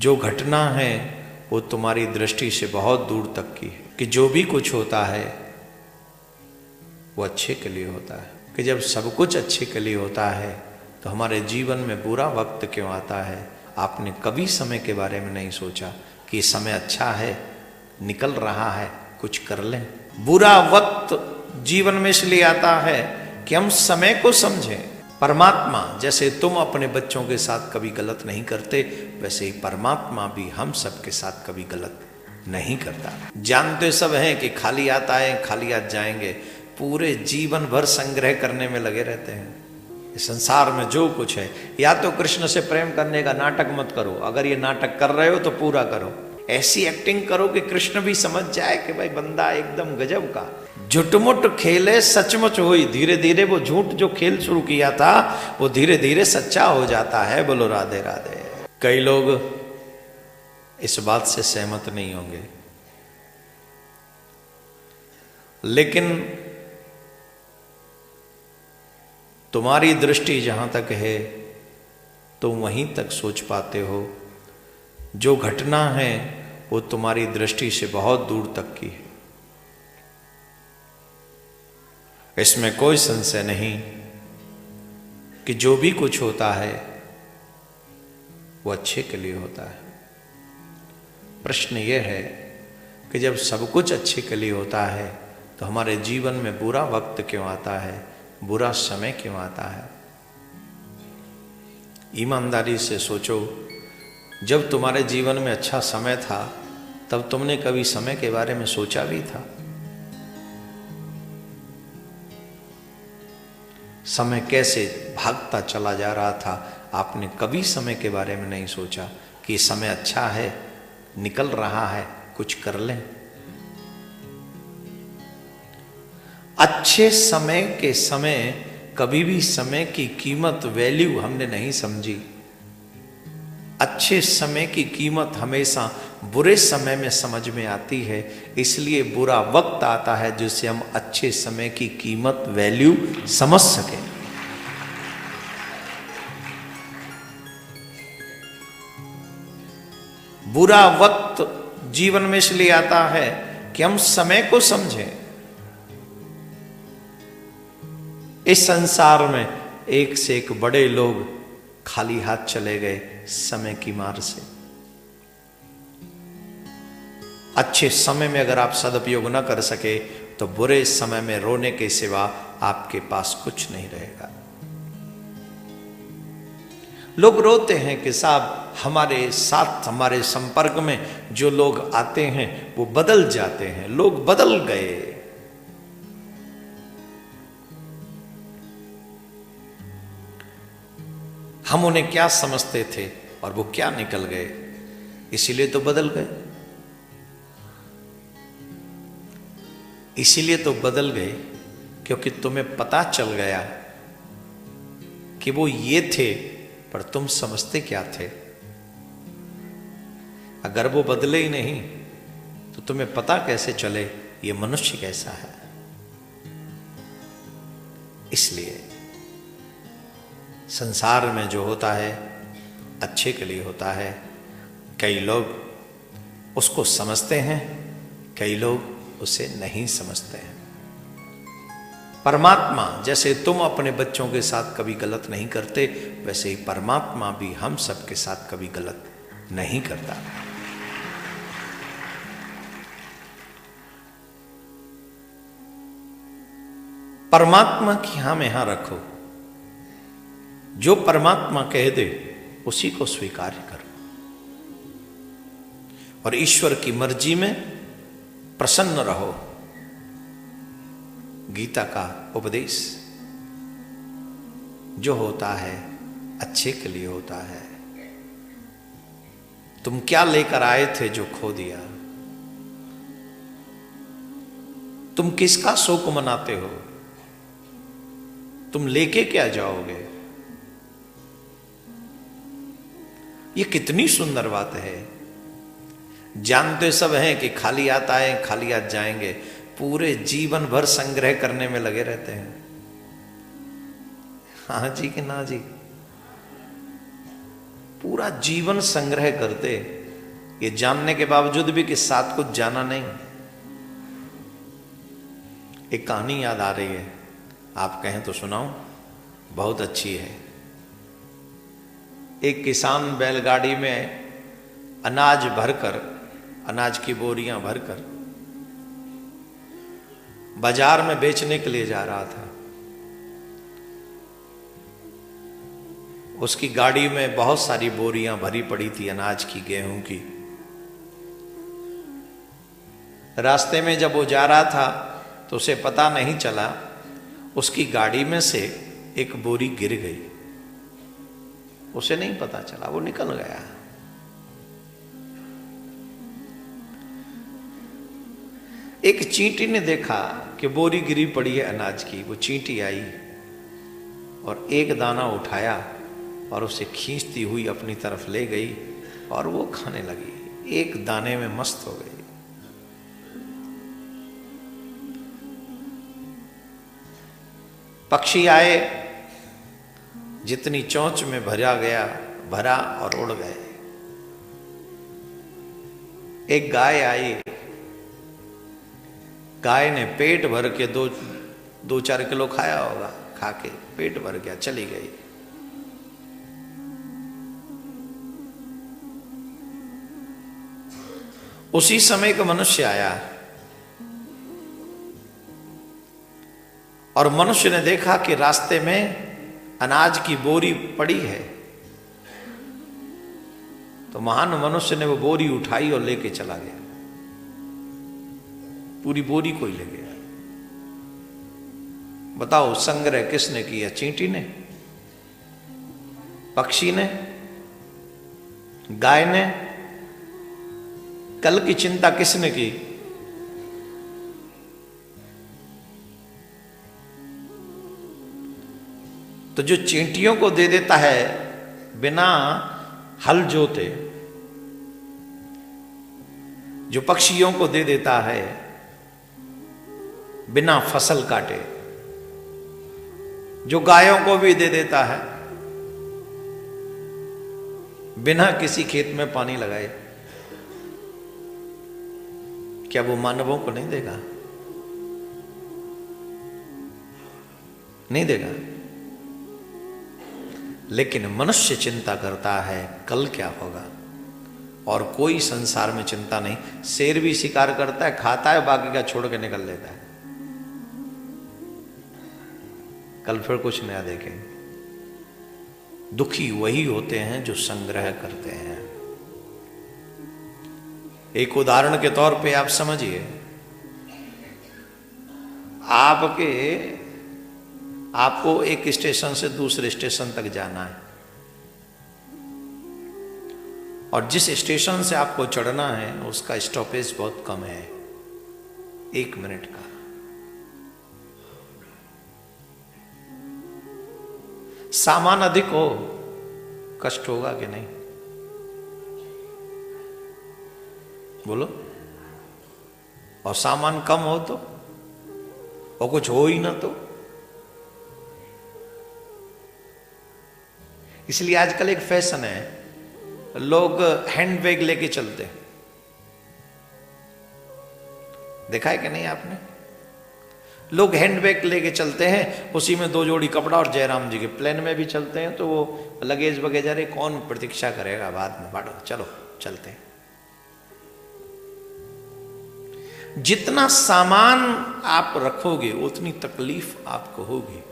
जो घटना है वो तुम्हारी दृष्टि से बहुत दूर तक की है, कि जो भी कुछ होता है वो अच्छे के लिए होता है, कि जब सब कुछ अच्छे के लिए होता है तो हमारे जीवन में बुरा वक्त क्यों आता है। आपने कभी समय के बारे में नहीं सोचा कि समय अच्छा है, निकल रहा है, कुछ कर लें। बुरा वक्त जीवन में इसलिए आता है कि हम समय को समझें। परमात्मा जैसे तुम अपने बच्चों के साथ कभी गलत नहीं करते, वैसे ही परमात्मा भी हम सब के साथ कभी गलत नहीं करता। जानते सब हैं कि खाली हाथ आए खाली हाथ जाएंगे, पूरे जीवन भर संग्रह करने में लगे रहते हैं। इस संसार में जो कुछ है, या तो कृष्ण से प्रेम करने का नाटक मत करो, अगर ये नाटक कर रहे हो तो पूरा करो। ऐसी एक्टिंग करो कि कृष्ण भी समझ जाए कि भाई बंदा एकदम गजब का। झुटमुट खेले सचमुच हुई, धीरे धीरे वो झूठ जो खेल शुरू किया था वो धीरे धीरे सच्चा हो जाता है। बोलो राधे राधे। कई लोग इस बात से सहमत नहीं होंगे, लेकिन तुम्हारी दृष्टि जहां तक है तुम वहीं तक सोच पाते हो। जो घटना है वो तुम्हारी दृष्टि से बहुत दूर तक की है, इसमें कोई संशय नहीं कि जो भी कुछ होता है वो अच्छे के लिए होता है। प्रश्न ये है कि जब सब कुछ अच्छे के लिए होता है तो हमारे जीवन में बुरा वक्त क्यों आता है, बुरा समय क्यों आता है। ईमानदारी से सोचो, जब तुम्हारे जीवन में अच्छा समय था तब तुमने कभी समय के बारे में सोचा भी था। समय कैसे भागता चला जा रहा था, आपने कभी समय के बारे में नहीं सोचा कि समय अच्छा है, निकल रहा है, कुछ कर लें। अच्छे समय के समय कभी भी समय की कीमत, वैल्यू हमने नहीं समझी। अच्छे समय की कीमत हमेशा बुरे समय में समझ में आती है, इसलिए बुरा वक्त आता है जिससे हम अच्छे समय की कीमत, वैल्यू समझ सकें। बुरा वक्त जीवन में इसलिए आता है कि हम समय को समझें। इस संसार में एक से एक बड़े लोग खाली हाथ चले गए समय की मार से। अच्छे समय में अगर आप सदुपयोग न कर सके तो बुरे समय में रोने के सिवा आपके पास कुछ नहीं रहेगा। लोग रोते हैं कि साहब हमारे साथ, हमारे संपर्क में जो लोग आते हैं वो बदल जाते हैं, लोग बदल गए। हम उन्हें क्या समझते थे और वो क्या निकल गए, इसीलिए तो बदल गए। इसीलिए तो बदल गए क्योंकि तुम्हें पता चल गया कि वो ये थे, पर तुम समझते क्या थे। अगर वो बदले ही नहीं तो तुम्हें पता कैसे चले ये मनुष्य कैसा है। इसलिए संसार में जो होता है अच्छे के लिए होता है। कई लोग उसको समझते हैं, कई लोग उसे नहीं समझते हैं। परमात्मा जैसे तुम अपने बच्चों के साथ कभी गलत नहीं करते, वैसे ही परमात्मा भी हम सब के साथ कभी गलत नहीं करता। परमात्मा की हम यहां रखो, जो परमात्मा कह दे उसी को स्वीकार करो और ईश्वर की मर्जी में प्रसन्न रहो। गीता का उपदेश जो होता है अच्छे के लिए होता है। तुम क्या लेकर आए थे जो खो दिया? तुम किसका शोक मनाते हो? तुम लेके क्या जाओगे? ये कितनी सुंदर बात है। जानते सब हैं कि खाली हाथ आए खाली हाथ जाएंगे, पूरे जीवन भर संग्रह करने में लगे रहते हैं। हाँ जी कि ना जी? पूरा जीवन संग्रह करते ये जानने के बावजूद भी कि साथ कुछ जाना नहीं। एक कहानी याद आ रही है, आप कहें तो सुनाऊं, बहुत अच्छी है। एक किसान बैलगाड़ी में अनाज भरकर, अनाज की बोरियां भरकर बाजार में बेचने के लिए जा रहा था। उसकी गाड़ी में बहुत सारी बोरियां भरी पड़ी थी अनाज की, गेहूं की। रास्ते में जब वो जा रहा था तो उसे पता नहीं चला, उसकी गाड़ी में से एक बोरी गिर गई। उसे नहीं पता चला, वो निकल गया। एक चींटी ने देखा कि बोरी गिरी पड़ी है अनाज की। वो चींटी आई और एक दाना उठाया और उसे खींचती हुई अपनी तरफ ले गई और वो खाने लगी। एक दाने में मस्त हो गई। पक्षी आए, जितनी चोंच में भरा गया भरा और उड़ गए। एक गाय आई, गाय ने पेट भर के 2-4 किलो खाया होगा, खा के पेट भर गया, चली गई। उसी समय एक मनुष्य आया और मनुष्य ने देखा कि रास्ते में अनाज की बोरी पड़ी है। तो महान मनुष्य ने वो बोरी उठाई और लेके चला गया। पूरी बोरी को ही ले गया। बताओ, संग्रह किसने किया? चींटी ने? पक्षी ने? गाय ने? कल की चिंता किसने की? तो जो चींटियों को दे देता है बिना हल जोते, जो पक्षियों को दे देता है बिना फसल काटे, जो गायों को भी दे देता है बिना किसी खेत में पानी लगाए, क्या वो मानवों को नहीं देगा? नहीं देगा। लेकिन मनुष्य चिंता करता है कल क्या होगा, और कोई संसार में चिंता नहीं। शेर भी शिकार करता है, खाता है, बाकी का छोड़ के निकल लेता है। कल फिर कुछ नया देखेंगे। दुखी वही होते हैं जो संग्रह करते हैं। एक उदाहरण के तौर पे आप समझिए, आपको एक स्टेशन से दूसरे स्टेशन तक जाना है, और जिस स्टेशन से आपको चढ़ना है उसका स्टॉपेज बहुत कम है, 1 मिनट का। सामान अधिक हो, कष्ट होगा कि नहीं? बोलो। और सामान कम हो तो, और कुछ हो ही ना तो। इसलिए आजकल एक फैशन है, लोग हैंड बैग लेके चलते हैं। देखा है कि नहीं आपने? लोग हैंड बैग लेके चलते हैं, उसी में 2 जोड़ी कपड़ा और जयराम जी के। प्लेन में भी चलते हैं तो वो लगेज वगैरह कौन प्रतीक्षा करेगा, बाद में बांटो, चलो चलते हैं। जितना सामान आप रखोगे उतनी तकलीफ आपको होगी।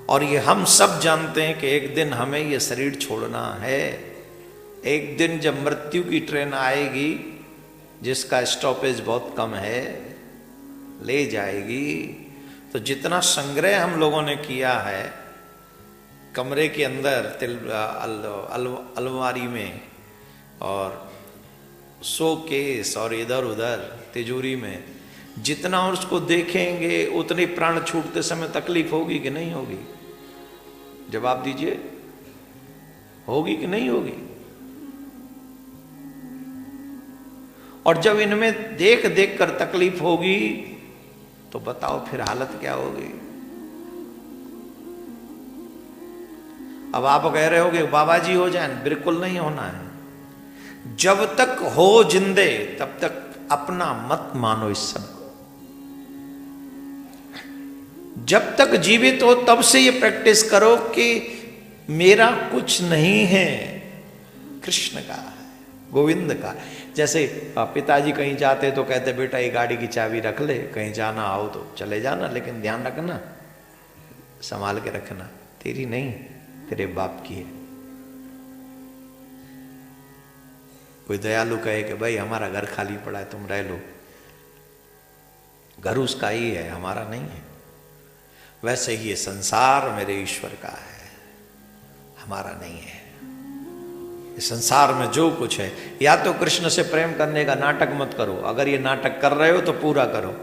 और ये हम सब जानते हैं कि एक दिन हमें ये शरीर छोड़ना है। एक दिन जब मृत्यु की ट्रेन आएगी, जिसका स्टॉपेज बहुत कम है, ले जाएगी। तो जितना संग्रह हम लोगों ने किया है कमरे के अंदर, अलमारी में और शोकेस और इधर उधर तिजोरी में, जितना उसको देखेंगे उतनी प्राण छूटते समय तकलीफ होगी कि नहीं होगी? जवाब दीजिए, होगी कि नहीं होगी? और जब इनमें देख देख कर तकलीफ होगी तो बताओ फिर हालत क्या होगी? अब आप कह रहे हो कि बाबा जी हो जाए, बिल्कुल नहीं होना है। जब तक हो जिंदे तब तक अपना मत मानो इस सब को। जब तक जीवित हो तब से ये प्रैक्टिस करो कि मेरा कुछ नहीं है, कृष्ण का है, गोविंद का। जैसे पिताजी कहीं जाते तो कहते बेटा ये गाड़ी की चाबी रख ले, कहीं जाना आओ तो चले जाना, लेकिन ध्यान रखना, संभाल के रखना, तेरी नहीं तेरे बाप की है। कोई दयालु कहे कि भाई हमारा घर खाली पड़ा है तुम रह लो, घर उसका ही है, हमारा नहीं है। वैसे ही ये संसार मेरे ईश्वर का है, हमारा नहीं है। इस संसार में जो कुछ है, या तो कृष्ण से प्रेम करने का नाटक मत करो, अगर ये नाटक कर रहे हो तो पूरा करो।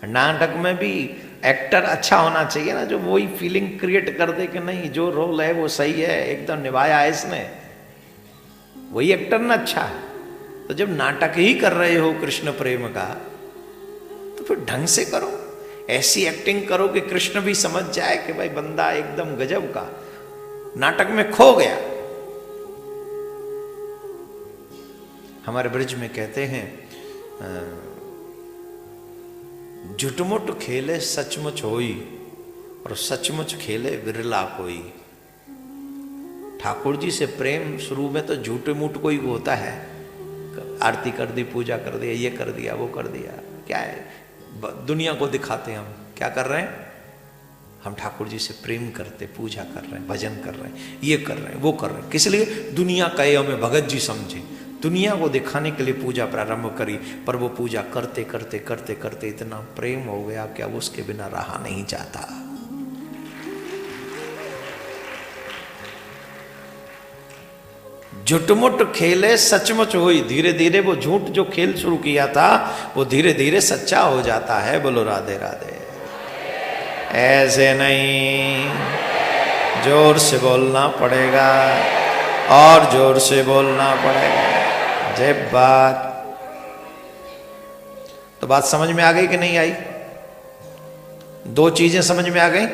नाटक में भी एक्टर अच्छा होना चाहिए ना, जो वही फीलिंग क्रिएट कर दे कि नहीं जो रोल है वो सही है, एकदम निभाया है इसने, वही एक्टर ना अच्छा है। तो जब नाटक ही कर रहे हो कृष्ण प्रेम का तो फिर ढंग से करो, ऐसी एक्टिंग करो कि कृष्ण भी समझ जाए कि भाई बंदा एकदम गजब का नाटक में खो गया। हमारे ब्रज में कहते हैं झुटमुट खेले सचमुच होई, और सचमुच खेले विरला कोई। ठाकुर जी से प्रेम शुरू में तो झूठे मूठ कोई होता है, आरती कर दी, पूजा कर दिया, ये कर दिया, वो कर दिया, क्या है दुनिया को दिखाते हैं हम क्या कर रहे हैं, हम ठाकुर जी से प्रेम करते, पूजा कर रहे हैं, भजन कर रहे हैं, ये कर रहे हैं, वो कर रहे हैं, किस लिए? दुनिया कहे हमें भगत जी समझे, दुनिया को दिखाने के लिए पूजा प्रारंभ करी। पर वो पूजा करते करते करते करते इतना प्रेम हो गया कि अब उसके बिना रहा नहीं जाता। झुटमुट खेले सचमुच हुई, धीरे धीरे वो झूठ जो खेल शुरू किया था वो धीरे धीरे सच्चा हो जाता है। बोलो राधे राधे। ऐसे नहीं, जोर से बोलना पड़ेगा और जोर से बोलना पड़ेगा। जय बात। तो बात समझ में आ गई कि नहीं आई? दो चीजें समझ में आ गई।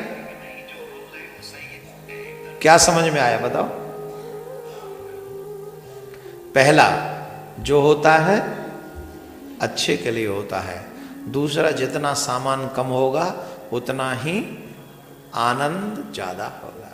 क्या समझ में आया बताओ? पहला, जो होता है अच्छे के लिए होता है। दूसरा, जितना सामान कम होगा उतना ही आनंद ज्यादा होगा।